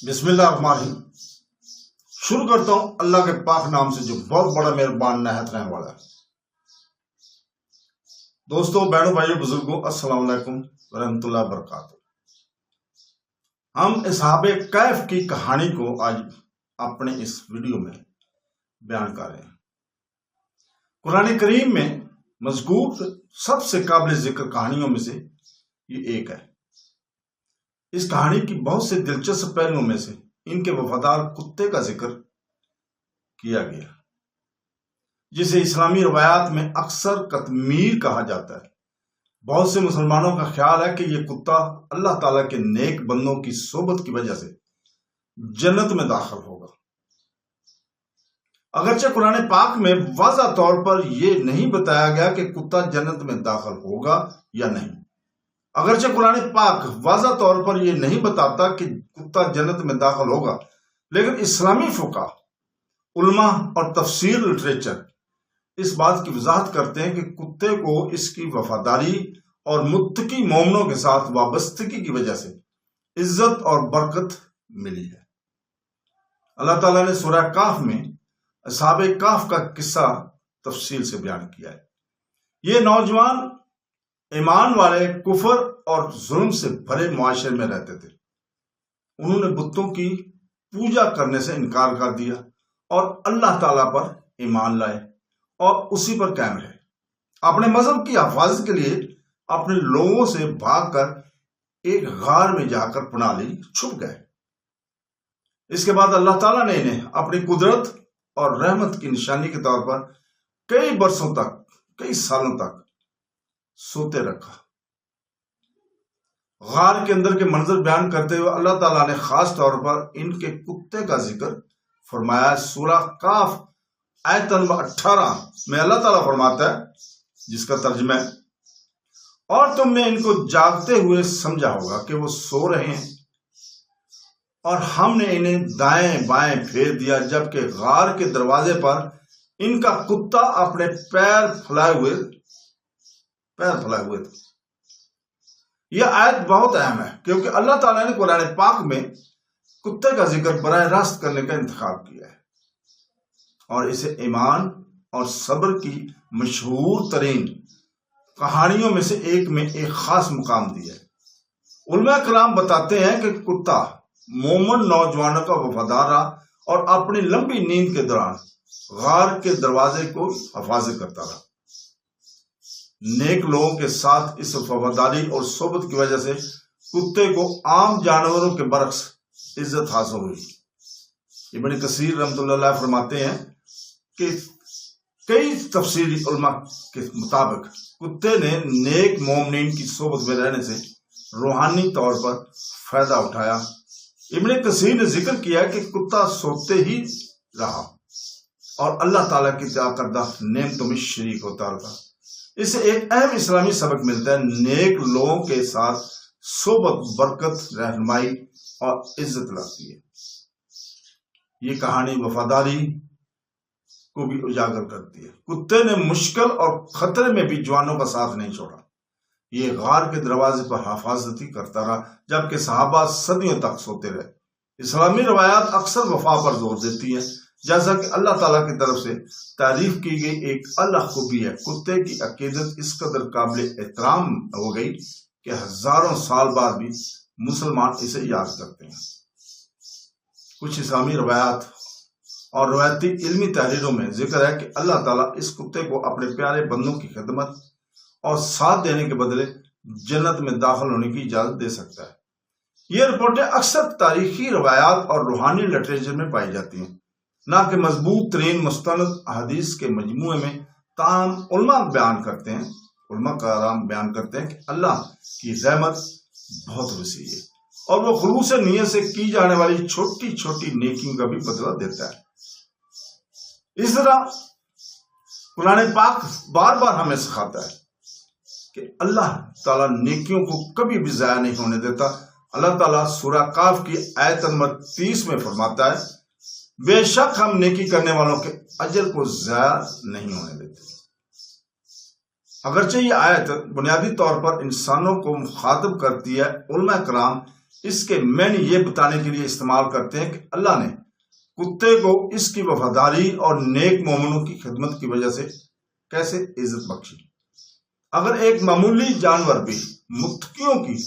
بسم اللہ الرحمن الرحیم۔ شروع کرتا ہوں اللہ کے پاک نام سے جو بہت بڑا مہربان نہایت رحم والا ہے۔ دوستو، بہنوں، بھائیوں، بزرگوں، السلام علیکم ورحمۃ اللہ وبرکاتہ۔ ہم اصحاب کہف کی کہانی کو آج اپنے اس ویڈیو میں بیان کر رہے ہیں۔ قرآن کریم میں مذکور سب سے قابل ذکر کہانیوں میں سے یہ ایک ہے۔ اس کہانی کی بہت سے دلچسپ پہلوؤں میں سے ان کے وفادار کتے کا ذکر کیا گیا، جسے اسلامی روایات میں اکثر قطمیر کہا جاتا ہے۔ بہت سے مسلمانوں کا خیال ہے کہ یہ کتا اللہ تعالیٰ کے نیک بندوں کی صحبت کی وجہ سے جنت میں داخل ہوگا۔ اگرچہ قرآن پاک میں واضح طور پر یہ نہیں بتایا گیا کہ کتا جنت میں داخل ہوگا یا نہیں۔ اگرچہ قرآن پاک واضح طور پر یہ نہیں بتاتا کہ کتا جنت میں داخل ہوگا، لیکن اسلامی فقہ، علماء اور تفسیر لٹریچر اس بات کی وضاحت کرتے ہیں کہ کتے کو اس کی وفاداری اور متقی مومنوں کے ساتھ وابستگی کی وجہ سے عزت اور برکت ملی ہے۔ اللہ تعالیٰ نے سورہ کہف میں اصحاب کہف کا قصہ تفصیل سے بیان کیا ہے۔ یہ نوجوان ایمان والے کفر اور ظلم سے بھرے معاشرے میں رہتے تھے۔ انہوں نے بتوں کی پوجا کرنے سے انکار کر دیا اور اللہ تعالیٰ پر ایمان لائے اور اسی پر قائم رہے۔ اپنے مذہب کی حفاظت کے لیے اپنے لوگوں سے بھاگ کر ایک غار میں جا کر پناہ لی، چھپ گئے۔ اس کے بعد اللہ تعالیٰ نے انہیں اپنی قدرت اور رحمت کی نشانی کے طور پر کئی برسوں تک، کئی سالوں تک سوتے رکھا۔ غار کے اندر کے منظر بیان کرتے ہوئے اللہ تعالیٰ نے خاص طور پر ان کے کتے کا ذکر فرمایا۔ سورہ کہف آیت نمبر 18 میں اللہ تعالیٰ فرماتا ہے، جس کا ترجمہ ہے، اور تم نے ان کو جاگتے ہوئے سمجھا ہوگا کہ وہ سو رہے ہیں، اور ہم نے انہیں دائیں بائیں پھیر دیا، جبکہ غار کے دروازے پر ان کا کتا اپنے پیر پھیلائے ہوئے تھے۔ یہ آیت بہت اہم ہے کیونکہ اللہ تعالیٰ نے قرآن پاک میں کتے کا ذکر براہ راست کرنے کا انتخاب کیا ہے اور اسے ایمان اور صبر کی مشہور ترین کہانیوں میں سے ایک میں ایک خاص مقام دیا ہے۔ علماء کرام بتاتے ہیں کہ کتا مومن نوجوانوں کا وفادار رہا اور اپنی لمبی نیند کے دوران غار کے دروازے کو حفاظت کرتا رہا۔ نیک لوگوں کے ساتھ اس وفاداری اور صحبت کی وجہ سے کتے کو عام جانوروں کے برعکس عزت حاصل ہوئی۔ ابن کثیر رحمۃ اللہ علیہ فرماتے ہیں کہ کئی تفسیری علماء کے مطابق کتے نے نیک مومنین کی صحبت میں رہنے سے روحانی طور پر فائدہ اٹھایا۔ ابن کثیر نے ذکر کیا کہ کتا سوتے ہی رہا اور اللہ تعالیٰ کی عطا کردہ نعمتوں میں شریک ہوتا رہا۔ اس سے ایک اہم اسلامی سبق ملتا ہے، نیک لوگوں کے ساتھ صحبت برکت، رہنمائی اور عزت لاتی ہے۔ یہ کہانی وفاداری کو بھی اجاگر کرتی ہے۔ کتے نے مشکل اور خطرے میں بھی جوانوں کا ساتھ نہیں چھوڑا۔ یہ غار کے دروازے پر حفاظتی کرتا رہا جبکہ صحابہ صدیوں تک سوتے رہے۔ اسلامی روایات اکثر وفا پر زور دیتی ہیں، جیسا کہ اللہ تعالیٰ کی طرف سے تعریف کی گئی ایک الگ خوبی ہے۔ کتے کی عقیدت اس قدر قابل احترام ہو گئی کہ ہزاروں سال بعد بھی مسلمان اسے یاد کرتے ہیں۔ کچھ اسلامی روایات اور روایتی علمی تحریروں میں ذکر ہے کہ اللہ تعالیٰ اس کتے کو اپنے پیارے بندوں کی خدمت اور ساتھ دینے کے بدلے جنت میں داخل ہونے کی اجازت دے سکتا ہے۔ یہ رپورٹیں اکثر تاریخی روایات اور روحانی لٹریچر میں پائی جاتی ہیں، نہ کہ مضبوط ترین مستند احادیث کے مجموعے میں۔ تاہم علماء کرام بیان کرتے ہیں کہ اللہ کی رحمت بہت وسیع ہے اور وہ خلوص نیت سے کی جانے والی چھوٹی چھوٹی نیکیوں کا بھی بدلہ دیتا ہے۔ اس طرح قرآن پاک بار بار ہمیں سکھاتا ہے کہ اللہ تعالیٰ نیکیوں کو کبھی بھی ضائع نہیں ہونے دیتا۔ اللہ تعالیٰ سورہ کہف کی آیت نمبر 30 میں فرماتا ہے، بے شک ہم نیکی کرنے والوں کے اجر کو ضائع نہیں ہونے دیتے۔ اگرچہ یہ آیت بنیادی طور پر انسانوں کو مخاطب کرتی ہے، علماء کرام اس کے معنی یہ بتانے کے لیے استعمال کرتے ہیں کہ اللہ نے کتے کو اس کی وفاداری اور نیک مومنوں کی خدمت کی وجہ سے کیسے عزت بخشی۔ اگر ایک معمولی جانور بھی متقیوں کی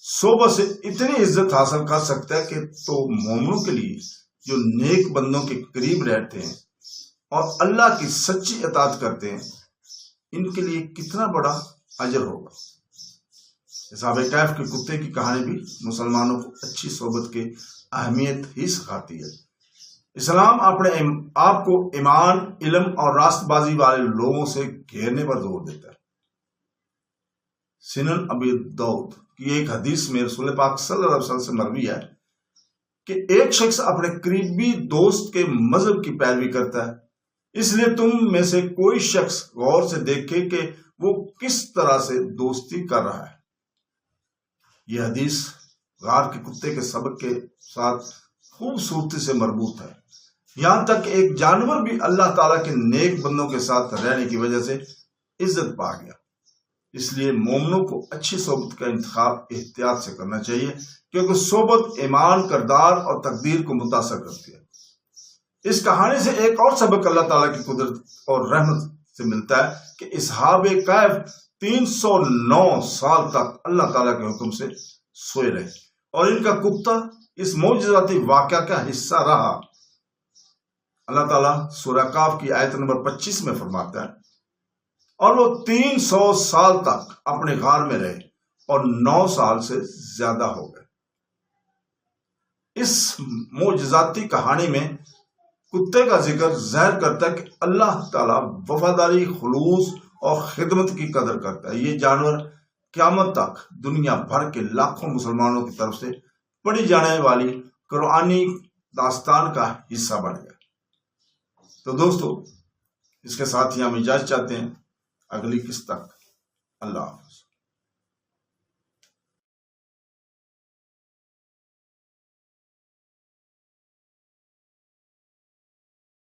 صحبت سے اتنی عزت حاصل کر سکتا ہے کہ تو مومنوں کے لیے جو نیک بندوں کے قریب رہتے ہیں اور اللہ کی سچی اطاعت کرتے ہیں، ان کے لیے کتنا بڑا اجر ہوگا۔ اصحاب کہف کے کتے کی کہانی بھی مسلمانوں کو اچھی صحبت کی اہمیت ہی سکھاتی ہے۔ اسلام اپنے آپ کو ایمان، علم اور راست بازی والے لوگوں سے گھیرنے پر زور دیتا ہے۔ سنن ابی داؤد کی ایک حدیث میں رسول پاک صلی اللہ علیہ وسلم سے مروی ہے کہ ایک شخص اپنے قریبی دوست کے مذہب کی پیروی کرتا ہے، اس لیے تم میں سے کوئی شخص غور سے دیکھے کہ وہ کس طرح سے دوستی کر رہا ہے۔ یہ حدیث غار کے کتے کے سبق کے ساتھ خوبصورتی سے مربوط ہے، یہاں تک کہ ایک جانور بھی اللہ تعالیٰ کے نیک بندوں کے ساتھ رہنے کی وجہ سے عزت پا گیا۔ اس لیے مومنوں کو اچھی صحبت کا انتخاب احتیاط سے کرنا چاہیے، کیونکہ صحبت ایمان، کردار اور تقدیر کو متاثر کرتی ہے۔ اس کہانی سے ایک اور سبق اللہ تعالیٰ کی قدرت اور رحمت سے ملتا ہے کہ اصحاب کہف 309 سال تک اللہ تعالیٰ کے حکم سے سوئے رہے اور ان کا کتا اس معجزاتی واقعہ کا حصہ رہا۔ اللہ تعالیٰ سورہ کہف کی آیت نمبر 25 میں فرماتا ہے، اور وہ 300 سال تک اپنے غار میں رہے اور 9 سال سے زیادہ ہو گئے۔ اس معجزاتی کہانی میں کتے کا ذکر ظاہر کرتا ہے کہ اللہ تعالیٰ وفاداری، خلوص اور خدمت کی قدر کرتا ہے۔ یہ جانور قیامت تک دنیا بھر کے لاکھوں مسلمانوں کی طرف سے پڑھی جانے والی قرآنی داستان کا حصہ بن گیا۔ تو دوستو، اس کے ساتھ ہی ہم اجازت چاہتے ہیں، اگلی قسط تک اللہ حافظ۔